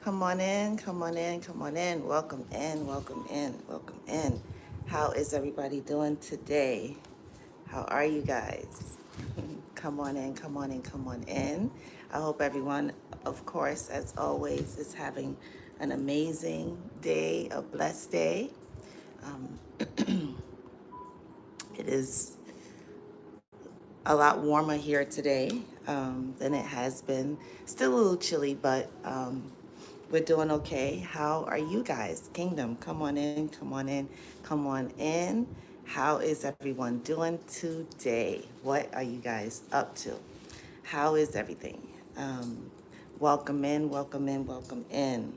Come on in, come on in, come on in. Welcome in, welcome in, welcome in. How is everybody doing today? How are you guys? Come on in, come on in, come on in. I hope everyone, of course, as always, is having an amazing day, a blessed day. Um, it is a lot warmer here today than it has been. Still a little chilly, but we're doing okay. How are you guys? Kingdom, come on in, come on in, come on in. How is everyone doing today? What are you guys up to? How is everything? Welcome in, welcome in, welcome in.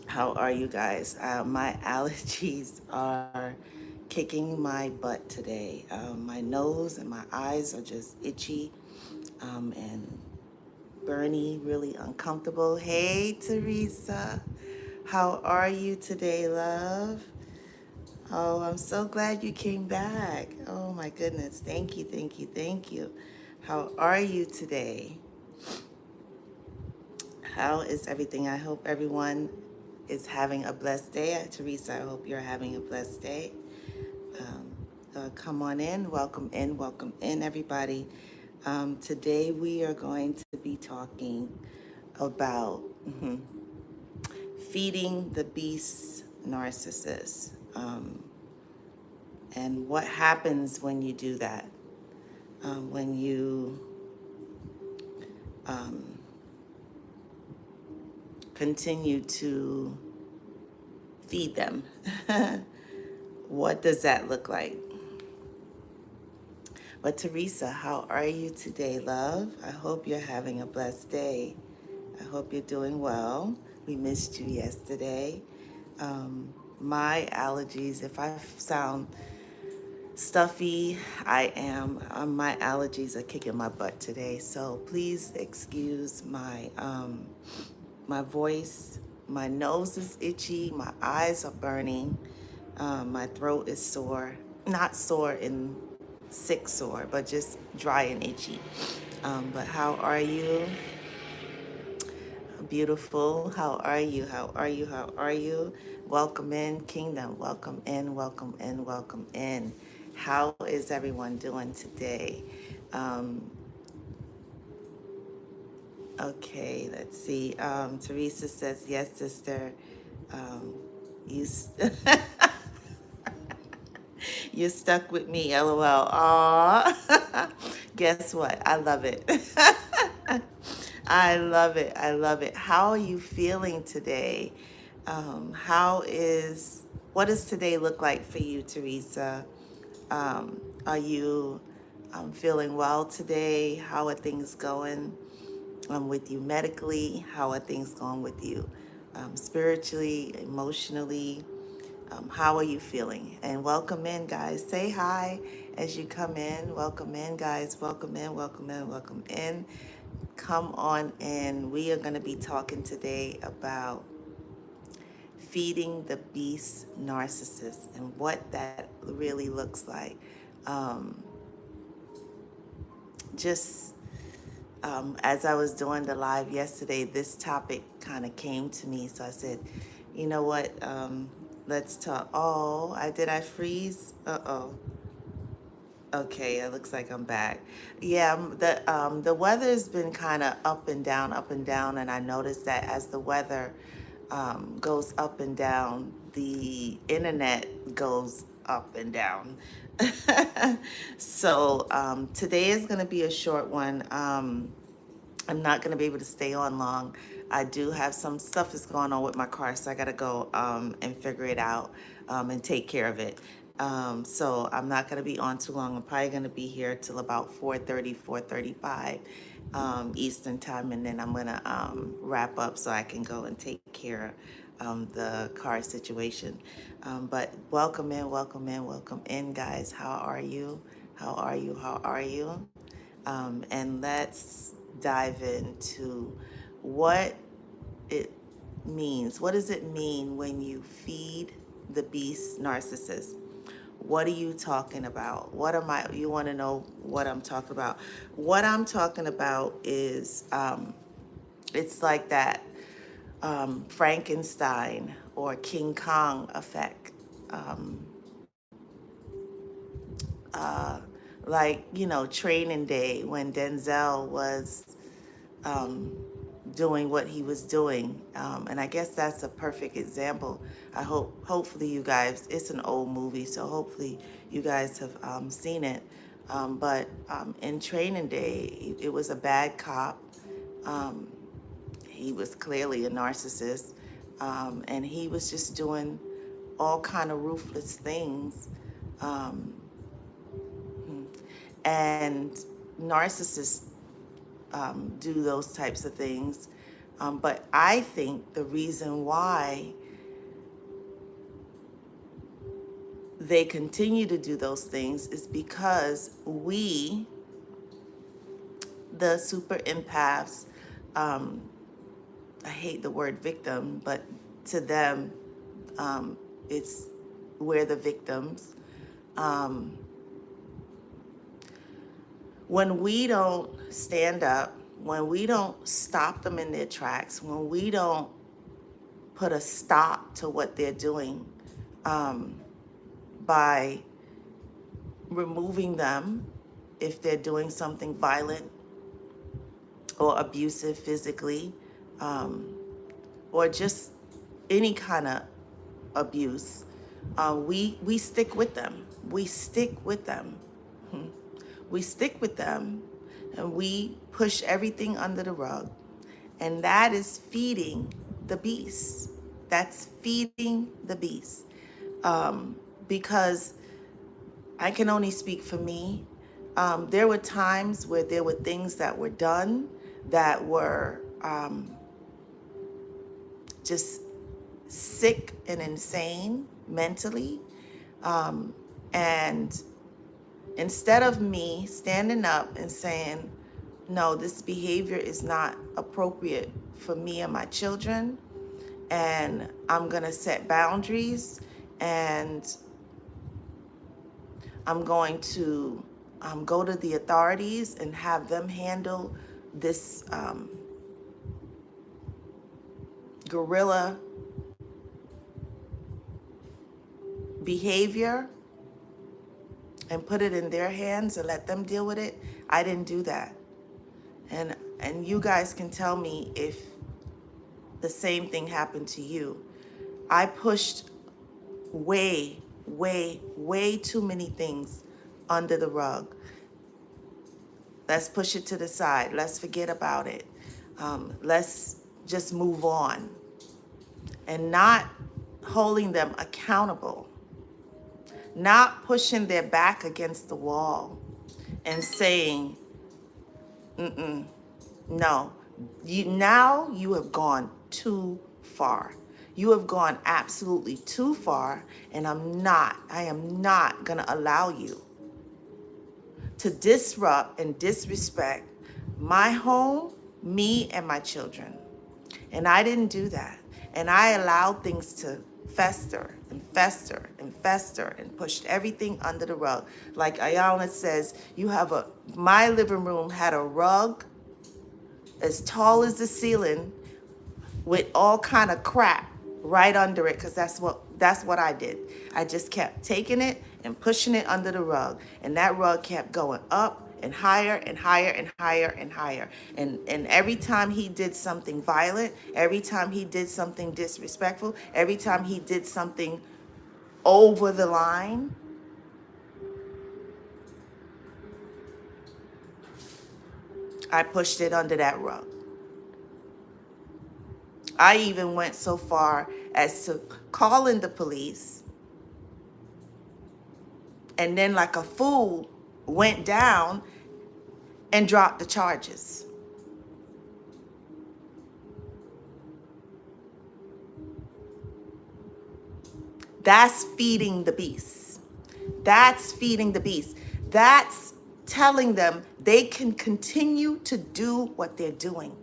How are you guys? My allergies are kicking my butt today. My nose and my eyes are just itchy and burny, really uncomfortable. Hey, Teresa. How are you today, love? Oh, I'm so glad you came back. Oh, my goodness. Thank you, thank you, thank you. How are you today? How is everything? I hope everyone is having a blessed day. Teresa, I hope you're having a blessed day. Come on welcome in, everybody. Today we are going to be talking about feeding the beast narcissist and what happens when you do that, when you continue to feed them. What does that look like? But Teresa, how are you today, love? I hope you're having a blessed day. I hope you're doing well. We missed you yesterday. My allergies, if I sound stuffy, I am. My allergies are kicking my butt today. So please excuse my voice. My nose is itchy. My eyes are burning. My throat is sore. Not sore in sick sore, but just dry and itchy. But how are you? Beautiful. How are you? How are you? How are you? Welcome in, Kingdom. Welcome in, welcome in, welcome in. How is everyone doing today? Um, okay, let's see. Teresa says, yes, sister. Um, you, you're stuck with me, lol. Aw. Guess what? I love it. I love it. I love it. How are you feeling today? What does today look like for you, Teresa? Are you feeling well today? How are things going with you medically? How are things going with you spiritually, emotionally? How are you feeling? And welcome in, guys. Say hi as you come in. Welcome in, guys. Welcome in, welcome in, welcome in. Come on in. We are going to be talking today about feeding the beast narcissist and what that really looks like. Um, just as I was doing the live yesterday, this topic kind of came to me. So I said, you know what? Let's talk. Oh, I freeze? Uh-oh. Okay, it looks like I'm back. Yeah, the weather's been kind of up and down, and I noticed that as the weather goes up and down, the internet goes up and down. So today is going to be a short one. I'm not going to be able to stay on long. I do have some stuff that's going on with my car, so I got to go and figure it out and take care of it. So I'm not going to be on too long. I'm probably going to be here till about 4:30, 4:35 Eastern time, and then I'm going to wrap up so I can go and take care of the car situation. But welcome in, welcome in, welcome in, guys. How are you? How are you? How are you? And let's dive into what it means. What does it mean when you feed the beast narcissist? What are you talking about? You want to know what I'm talking about? What I'm talking about is, it's like that. Frankenstein or King Kong effect. Um, like, Training Day when Denzel was um, doing what he was doing. And I guess that's a perfect example. Hopefully you guys, it's an old movie, so hopefully you guys have seen it. But in Training Day, it was a bad cop. Um, he was clearly a narcissist. And he was just doing all kind of ruthless things. Um, and narcissists do those types of things. But I think the reason why they continue to do those things is because we, the super empaths, I hate the word victim, but to them, it's we're the victims. Um, when we don't stand up, when we don't stop them in their tracks, when we don't put a stop to what they're doing by removing them if they're doing something violent or abusive physically, or just any kind of abuse, we stick with them. We stick with them. We stick with them and we push everything under the rug. And that is feeding the beast. That's feeding the beast. Because I can only speak for me. There were times where there were things that were done that were just sick and insane mentally. And instead of me standing up and saying, no, this behavior is not appropriate for me and my children, and I'm going to set boundaries, and I'm going to go to the authorities and have them handle this guerrilla behavior and put it in their hands and let them deal with it. I didn't do that. And you guys can tell me if the same thing happened to you. I pushed way, way, way too many things under the rug. Let's push it to the side. Let's forget about it. Let's just move on. And not holding them accountable. Not pushing their back against the wall and saying, no, you have gone too far. You have gone absolutely too far, and I am not going to allow you to disrupt and disrespect my home, me, and my children. And I didn't do that. And I allowed things to fester and fester and fester and pushed everything under the rug. Like Ayala says, my living room had a rug as tall as the ceiling with all kind of crap right under it, because that's what I did. I just kept taking it and pushing it under the rug, and that rug kept going up and higher and higher and higher and higher. And every time he did something violent, every time he did something disrespectful, every time he did something over the line, I pushed it under that rug. I even went so far as to call in the police, and then like a fool went down and dropped the charges. That's feeding the beast. That's feeding the beast. That's telling them they can continue to do what they're doing.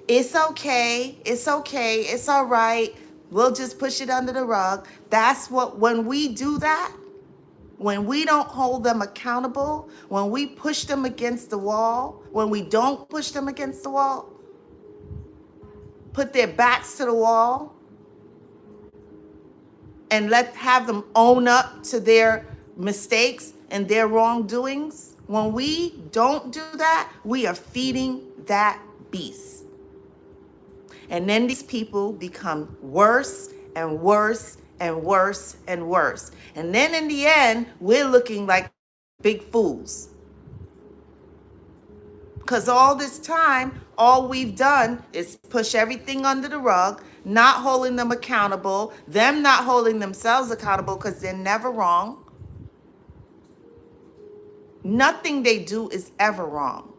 It's okay. It's okay. It's all right. We'll just push it under the rug. When we do that, when we don't hold them accountable, when we push them against the wall, when we don't push them against the wall, put their backs to the wall, and have them own up to their mistakes and their wrongdoings, when we don't do that, we are feeding that beast. And then these people become worse and worse and worse and worse. And then in the end, we're looking like big fools. Because all this time, all we've done is push everything under the rug, not holding them accountable, them not holding themselves accountable because they're never wrong. Nothing they do is ever wrong.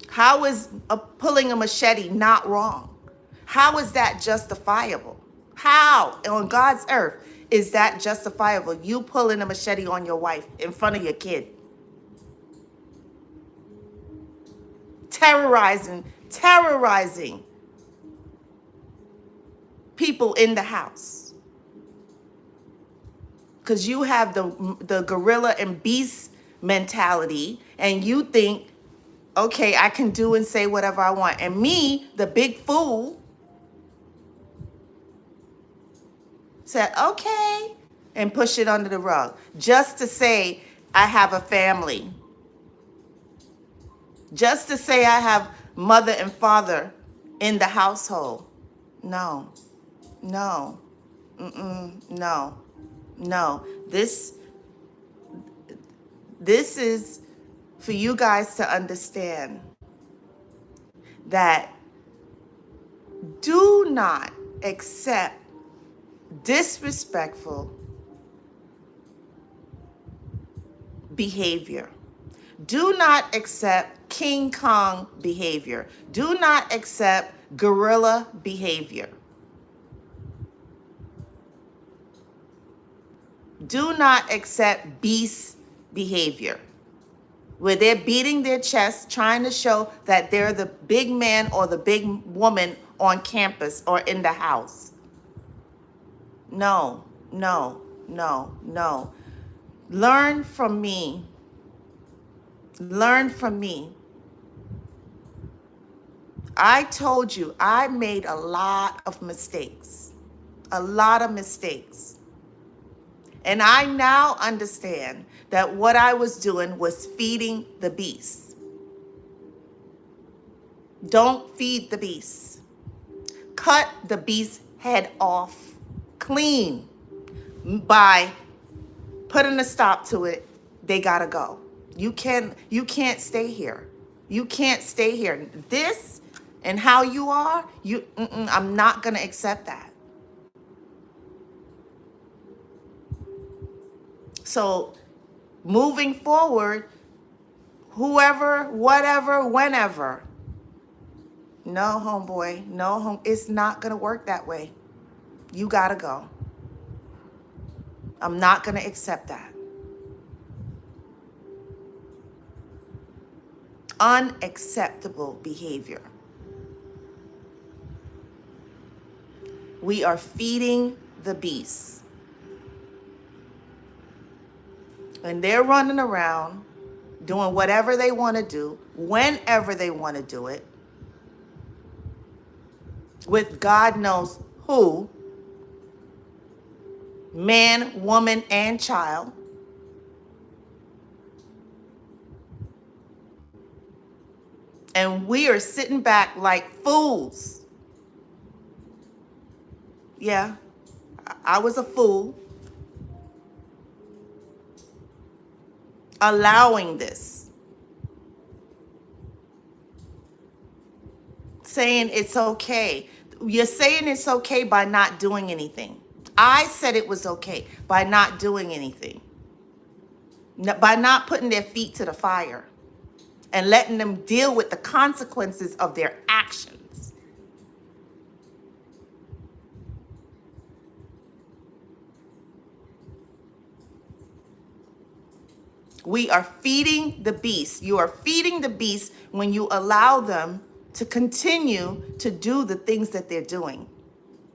How is pulling a machete not wrong? How is that justifiable? How on God's earth is that justifiable? You pulling a machete on your wife in front of your kid. Terrorizing people in the house. Because you have the gorilla and beast mentality, and you think, okay, I can do and say whatever I want. And me, the big fool, said, okay, and push it under the rug. Just to say I have a family. Just to say I have mother and father in the household. No, no, no, no. This is for you guys to understand that do not accept disrespectful behavior. Do not accept King Kong behavior. Do not accept gorilla behavior. Do not accept beast behavior, where they're beating their chest, trying to show that they're the big man or the big woman on campus or in the house. No, no, no, no. Learn from me. Learn from me. I told you I made a lot of mistakes. A lot of mistakes. And I now understand that what I was doing was feeding the beast. Don't feed the beast. Cut the beast's head off clean by putting a stop to it. They gotta go. You can't stay here. You can't stay here. This and how you are, I'm not gonna accept that. So moving forward, whoever, whatever, whenever, no, homeboy, no, it's not gonna work that way. You gotta go. I'm not gonna accept that. Unacceptable behavior. We are feeding the beast. And they're running around doing whatever they want to do, whenever they want to do it, with God knows who, man, woman, and child. And we are sitting back like fools. Yeah, I was a fool. Allowing this. Saying it's okay. You're saying it's okay by not doing anything. I said it was okay by not doing anything. By not putting their feet to the fire and letting them deal with the consequences of their actions. We are feeding the beast. You are feeding the beast when you allow them to continue to do the things that they're doing.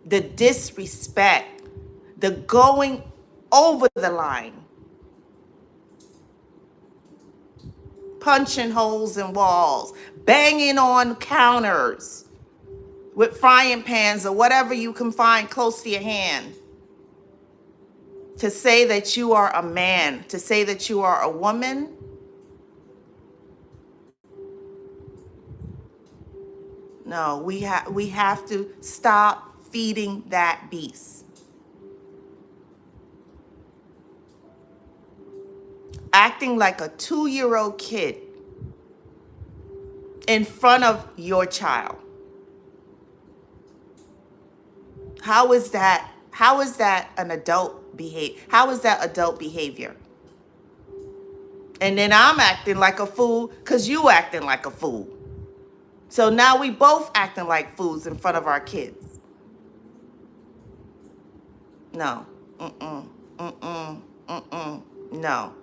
The disrespect, the going over the line, punching holes in walls, banging on counters with frying pans or whatever you can find close to your hand, to say that you are a man, to say that you are a woman. No, we have to stop feeding that beast. Acting like a 2-year-old kid in front of your child. How is that an adult behavior? How is that adult behavior? And then I'm acting like a fool because you acting like a fool. So now we both acting like fools in front of our kids. No. No.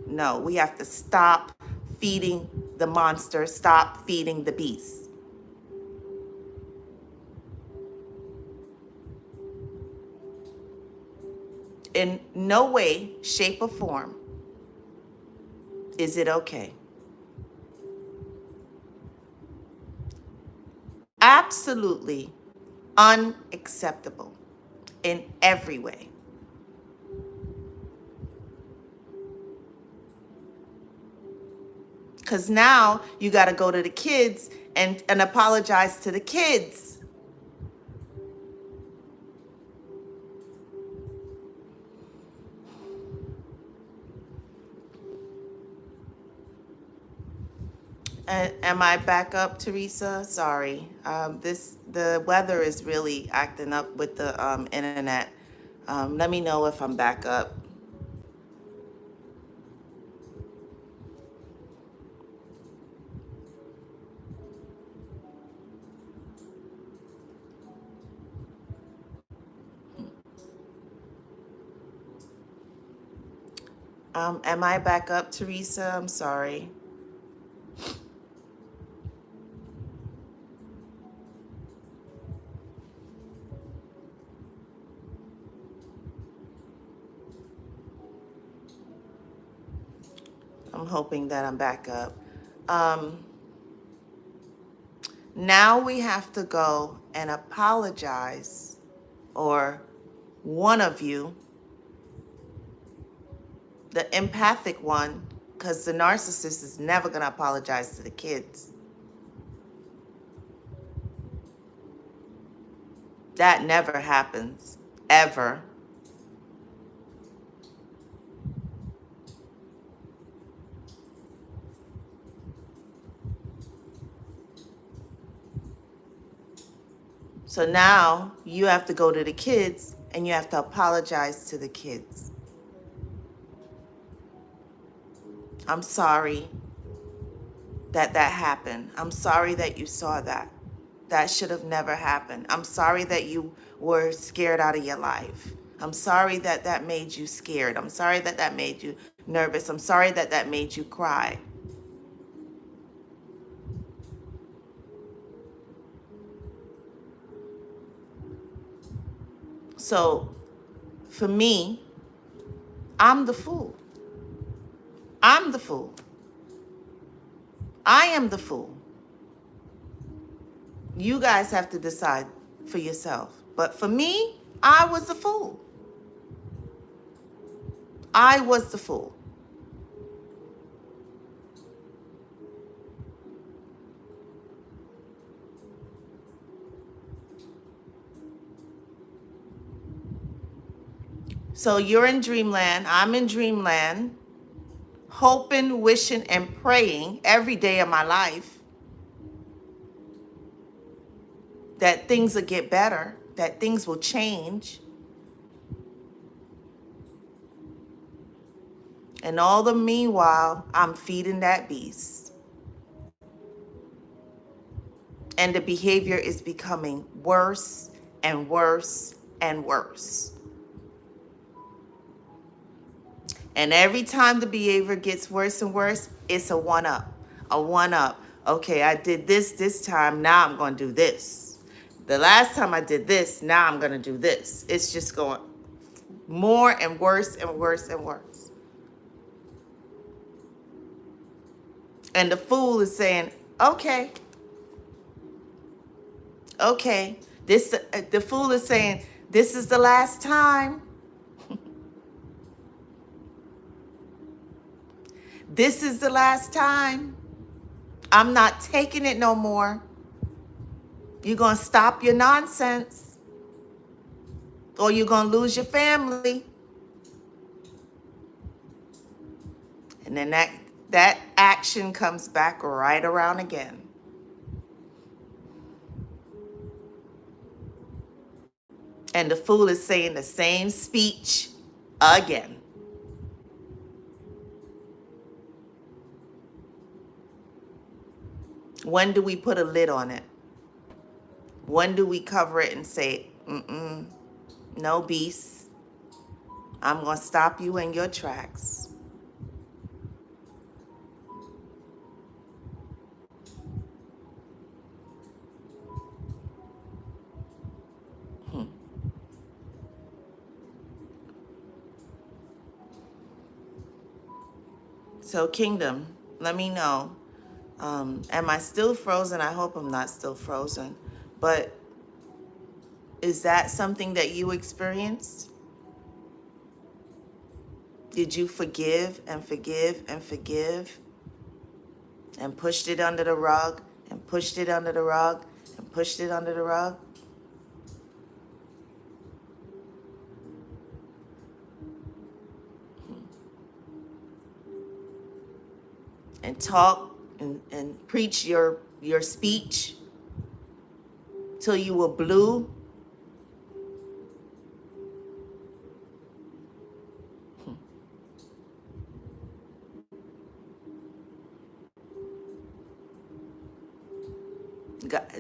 No. We have to stop feeding the monster. Stop feeding the beast. In no way, shape, or form is it okay. Absolutely unacceptable in every way. Because now you got to go to the kids and apologize to the kids. Am I back up, Teresa? Sorry. The weather is really acting up with the internet. Let me know if I'm back up. Am I back up, Teresa? I'm sorry. I'm hoping that I'm back up. Now we have to go and apologize, or one of you, the empathic one, because the narcissist is never going to apologize to the kids. That never happens, ever. So now you have to go to the kids and you have to apologize to the kids. I'm sorry that happened. I'm sorry that you saw that. That should have never happened. I'm sorry that you were scared out of your life. I'm sorry that made you scared. I'm sorry that made you nervous. I'm sorry that made you cry. So for me, I'm the fool. I'm the fool. I am the fool. You guys have to decide for yourself. But for me, I was the fool. I was the fool. So you're in dreamland. I'm in dreamland. Hoping, wishing, and praying every day of my life that things will get better, that things will change. And all the meanwhile, I'm feeding that beast. And the behavior is becoming worse and worse and worse. And every time the behavior gets worse and worse, it's a one-up, a one-up, Okay, I did this time. Now I'm going to do this. The last time I did this, now I'm going to do this. It's just going more and worse and worse and worse. And the fool is saying, okay, okay. The fool is saying, this is the last time. This is the last time. I'm not taking it no more. You're going to stop your nonsense, or you're going to lose your family. And then that action comes back right around again. And the fool is saying the same speech again. When do we put a lid on it? When do we cover it and say, no, beast, I'm going to stop you in your tracks? So, Kingdom, let me know. Am I still frozen? I hope I'm not still frozen. But is that something that you experienced? Did you forgive and forgive and forgive and pushed it under the rug and pushed it under the rug and pushed it under the rug? And talk and preach your speech till you were blue?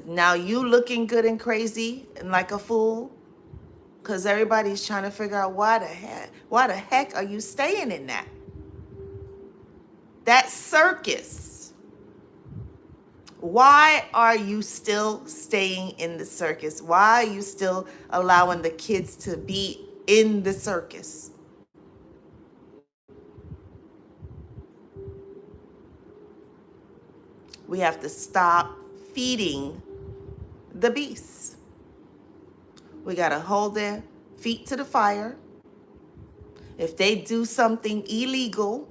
Now you looking good and crazy and like a fool, because everybody's trying to figure out why the heck are you staying in that circus? Why are you still staying in the circus? Why are you still allowing the kids to be in the circus? We have to stop feeding the beasts. We got to hold their feet to the fire. If they do something illegal,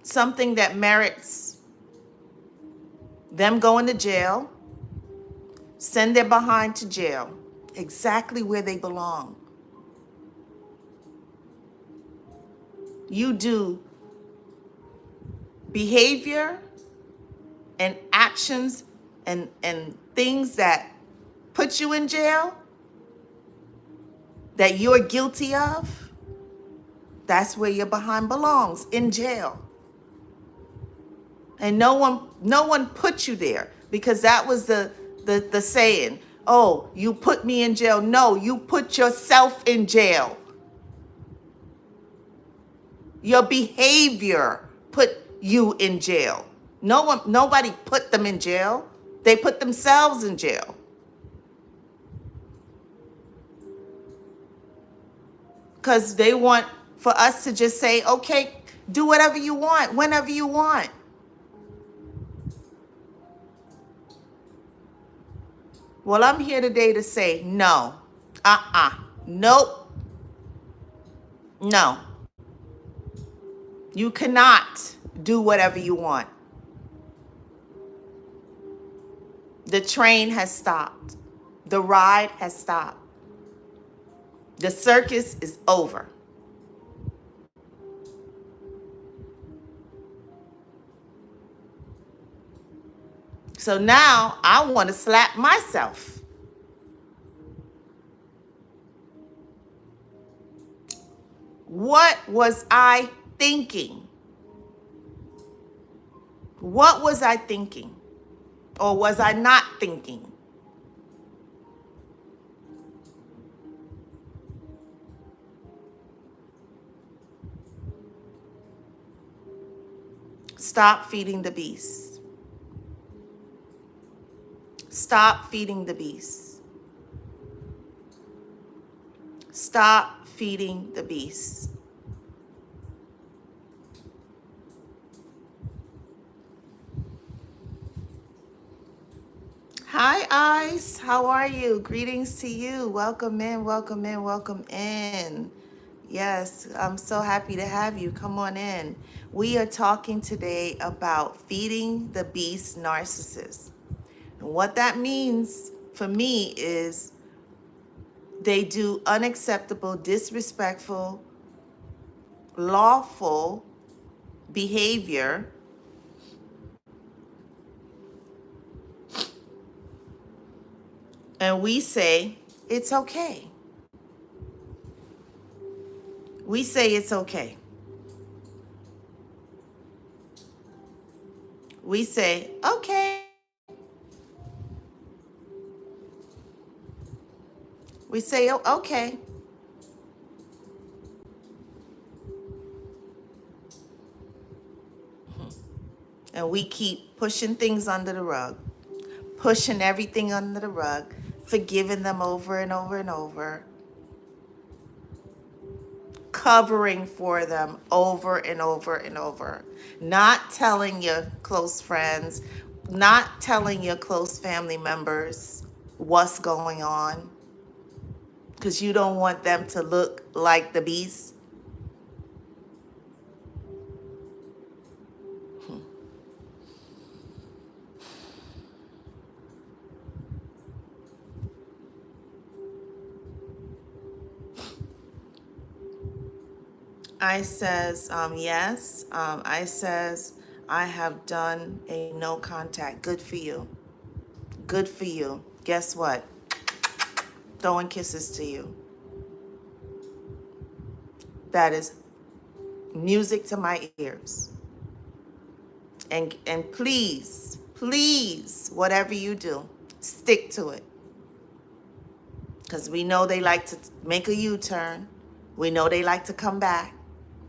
something that merits them going to jail, send their behind to jail, exactly where they belong. You do behavior and actions and things that put you in jail, that you're guilty of, that's where your behind belongs, in jail. And no one put you there, because that was the saying, oh, you put me in jail. No, you put yourself in jail. Your behavior put you in jail. Nobody put them in jail. They put themselves in jail. Because they want for us to just say, okay, do whatever you want, whenever you want. Well, I'm here today to say no. Nope. No. You cannot do whatever you want. The train has stopped. The ride has stopped. The circus is over. So now I want to slap myself. What was I thinking? What was I thinking? Or was I not thinking? Stop feeding the beast. Stop feeding the beast. Stop feeding the beast. Hi, Ice. How are you? Greetings to you. Welcome in, welcome in, welcome in. Yes, I'm so happy to have you. Come on in. We are talking today about feeding the beast narcissist. And what that means for me is they do unacceptable, disrespectful, lawful behavior, and we say it's okay. We say it's okay. We say, okay. We say, oh, okay. And we keep pushing things under the rug, pushing everything under the rug, forgiving them over and over and over, covering for them over and over and over, not telling your close friends, not telling your close family members what's going on because you don't want them to look like the beast. I says, yes. I says, I have done a no contact. Good for you. Good for you. Guess what? Throwing kisses to you. That is music to my ears. And please, please, whatever you do, stick to it. Because we know they like to make a U-turn. We know they like to come back.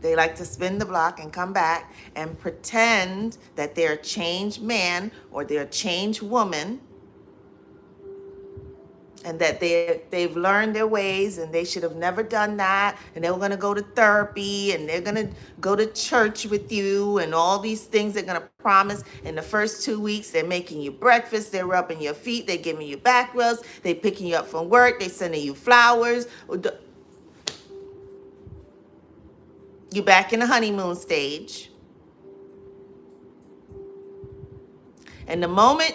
They like to spin the block and come back and pretend that they're a changed man or they're a changed woman and that they've learned their ways and they should have never done that, and they were going to go to therapy and they're going to go to church with you and all these things they're going to promise. In the first 2 weeks, they're making you breakfast, they're rubbing your feet, they're giving you back rubs, they're picking you up from work, they're sending you flowers. You're back in the honeymoon stage. And the moment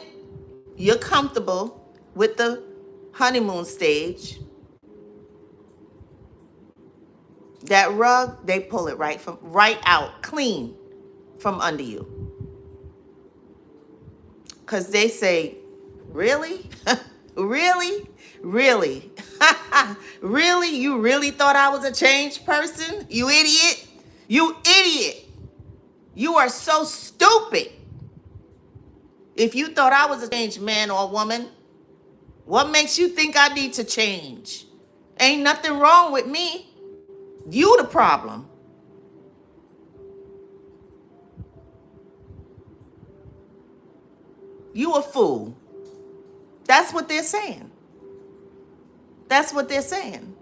you're comfortable with the honeymoon stage, that rug, they pull it right out, clean from under you. Because they say, really? Really? Really? Really? You really thought I was a changed person? You idiot? You idiot. You are so stupid. If you thought I was a changed man or woman, what makes you think I need to change? Ain't nothing wrong with me. You the problem. You a fool. That's what they're saying. That's what they're saying.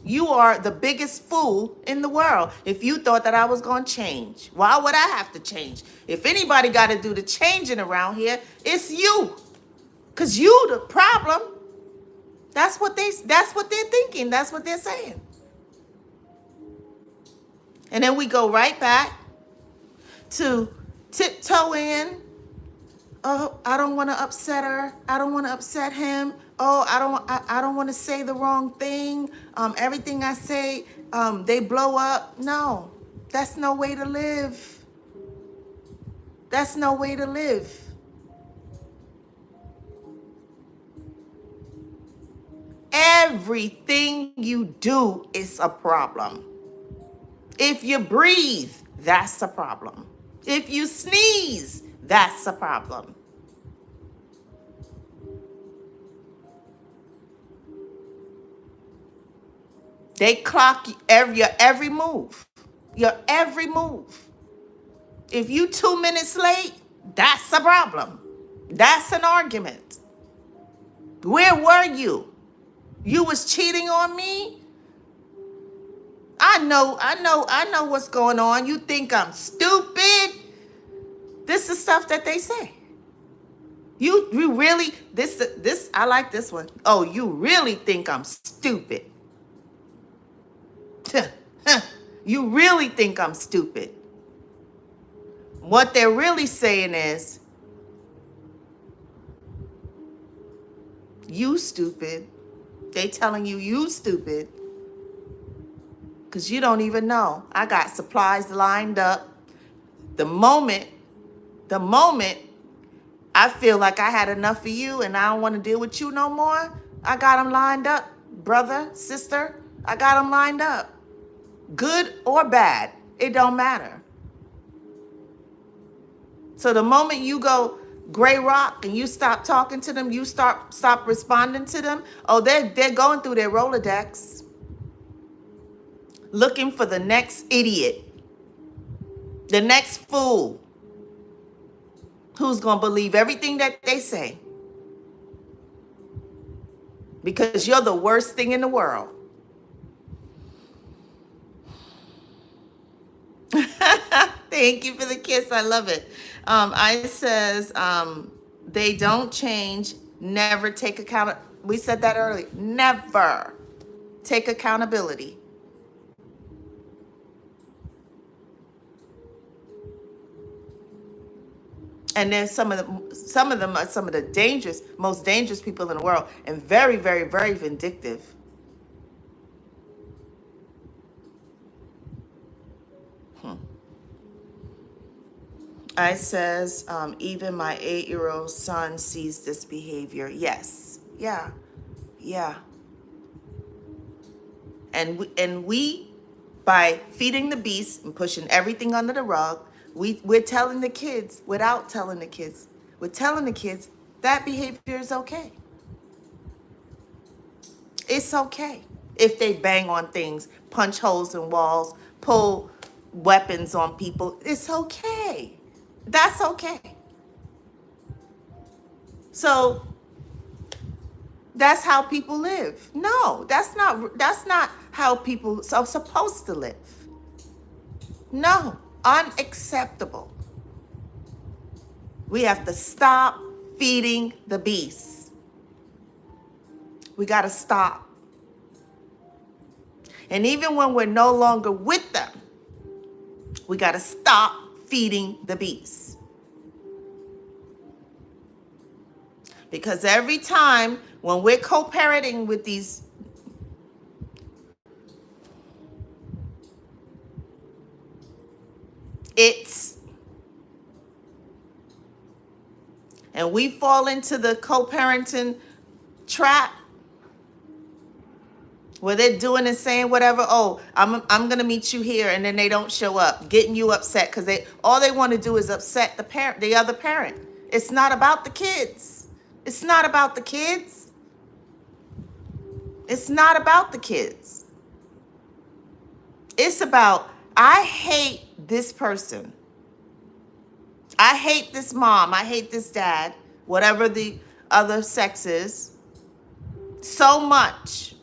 You are the biggest fool in the world if you thought that I was going to change. Why would I have to change? If anybody got to do the changing around here, it's you. Because you the problem. That's what they're thinking. That's what they're saying. And then we go right back to tiptoe in. Oh, I don't want to upset her. I don't want to upset him. Oh, I don't want to say the wrong thing. Everything I say, they blow up. No, that's no way to live. That's no way to live. Everything you do is a problem. If you breathe, that's a problem. If you sneeze, that's a problem. They clock your every move. Your every move. If you 2 minutes late, that's a problem. That's an argument. Where were you? You was cheating on me? I know what's going on. You think I'm stupid? This is stuff that they say. You really, this I like this one. Oh, you really think I'm stupid? You really think I'm stupid? What they're really saying is, you stupid. They telling you stupid because you don't even know. I got supplies lined up. The moment I feel like I had enough of you and I don't want to deal with you no more, I got them lined up, brother, sister. I got them lined up. Good or bad, it don't matter. So the moment you go gray rock and you stop talking to them, you stop responding to them, oh, they're going through their Rolodex looking for the next idiot, the next fool who's going to believe everything that they say because you're the worst thing in the world. Thank you for the kiss. I love it. I says, they don't change, never take account. We said that earlier. Never take accountability. And then some of them are some of the most dangerous people in the world, and very, very, very vindictive. I says, even my 8-year-old son sees this behavior. Yes. Yeah. And we, by feeding the beast and pushing everything under the rug, we're telling the kids, without telling the kids, we're telling the kids that behavior is okay. It's okay if they bang on things, punch holes in walls, pull weapons on people. It's okay. That's okay. So that's how people live. No, that's not how people are supposed to live. No, unacceptable. We have to stop feeding the beast. We got to stop. And even when we're no longer with them, we got to stop feeding the beast. Because every time when we're co-parenting with these, and we fall into the co-parenting trap where they're doing and saying whatever. Oh, I'm gonna meet you here, and then they don't show up, getting you upset because all they want to do is upset the other parent. It's not about the kids. It's not about the kids. It's not about the kids. It's about, I hate this person. I hate this mom. I hate this dad, whatever the other sex is, so much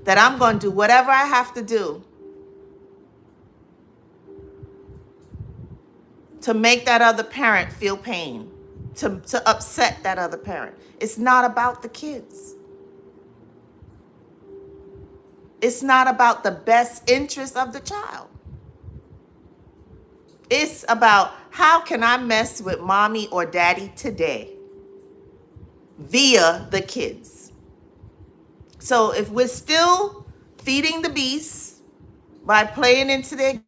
that I'm going to do whatever I have to do to make that other parent feel pain, to upset that other parent. It's not about the kids. It's not about the best interest of the child. It's about, how can I mess with mommy or daddy today via the kids? So if we're still feeding the beast by playing into their,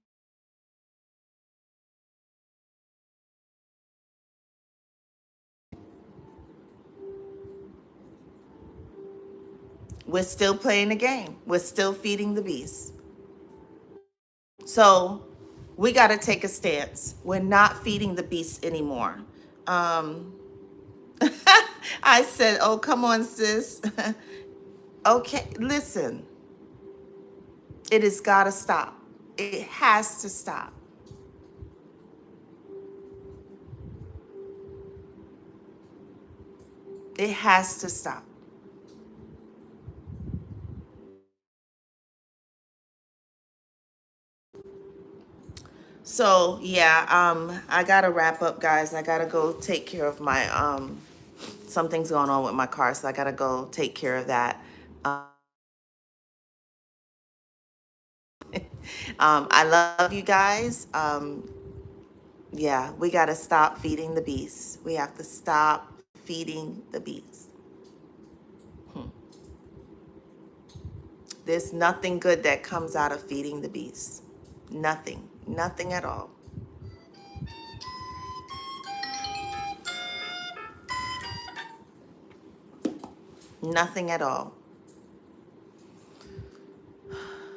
we're still playing the game. We're still feeding the beast. So we got to take a stance. We're not feeding the beast anymore. I said, oh, come on, sis. Okay, listen. It has got to stop. It has to stop. It has to stop. So yeah, I gotta wrap up, guys. I gotta go take care of my something's going on with my car, so I gotta go take care of that. I love you guys. Yeah, we gotta stop feeding the beast. We have to stop feeding the beast. There's nothing good that comes out of feeding the beast. Nothing. Nothing at all. Nothing at all.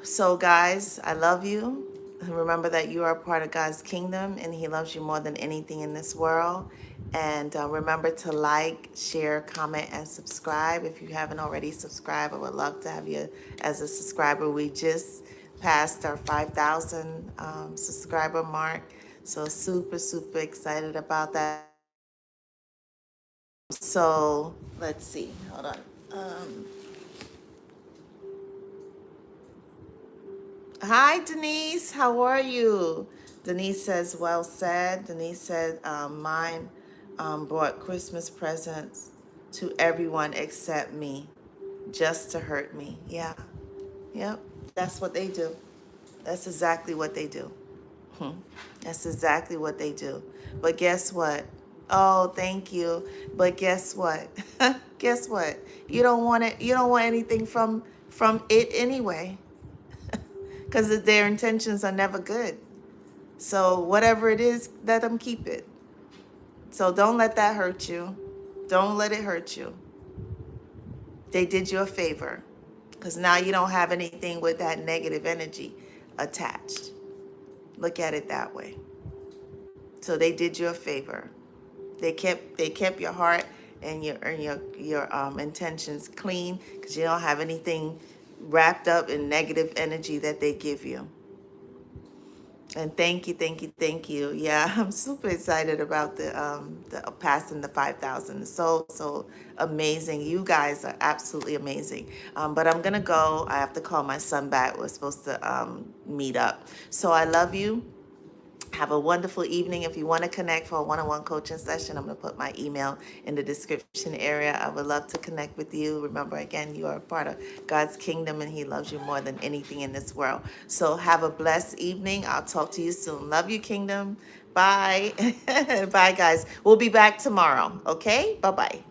So, guys, I love you. Remember that you are a part of God's kingdom and He loves you more than anything in this world. And remember to like, share, comment, and subscribe. If you haven't already subscribed, I would love to have you as a subscriber. We just passed our 5,000 subscriber mark. So, super, super excited about that. So, let's see. Hold on. Hi, Denise. How are you? Denise says, well said. Denise said, mine brought Christmas presents to everyone except me, just to hurt me. Yeah. Yep. That's what they do. That's exactly what they do. That's exactly what they do. But guess what? Oh, thank you. But guess what? Guess what? You don't want it. You don't want anything from it anyway, because their intentions are never good. So whatever it is, let them keep it. So don't let that hurt you. Don't let it hurt you. They did you a favor, because now you don't have anything with that negative energy attached. Look at it that way. So they did you a favor. They kept your heart and your intentions clean, because you don't have anything wrapped up in negative energy that they give you. And thank you, thank you, thank you. Yeah, I'm super excited about the passing the 5,000. So amazing. You guys are absolutely amazing. But I'm gonna go. I have to call my son back. We're supposed to meet up. So I love you. Have a wonderful evening. If you want to connect for a one-on-one coaching session, I'm going to put my email in the description area. I would love to connect with you. Remember, again, you are a part of God's kingdom and He loves you more than anything in this world. So have a blessed evening. I'll talk to you soon. Love you, kingdom. Bye. Bye, guys. We'll be back tomorrow. Okay? Bye-bye.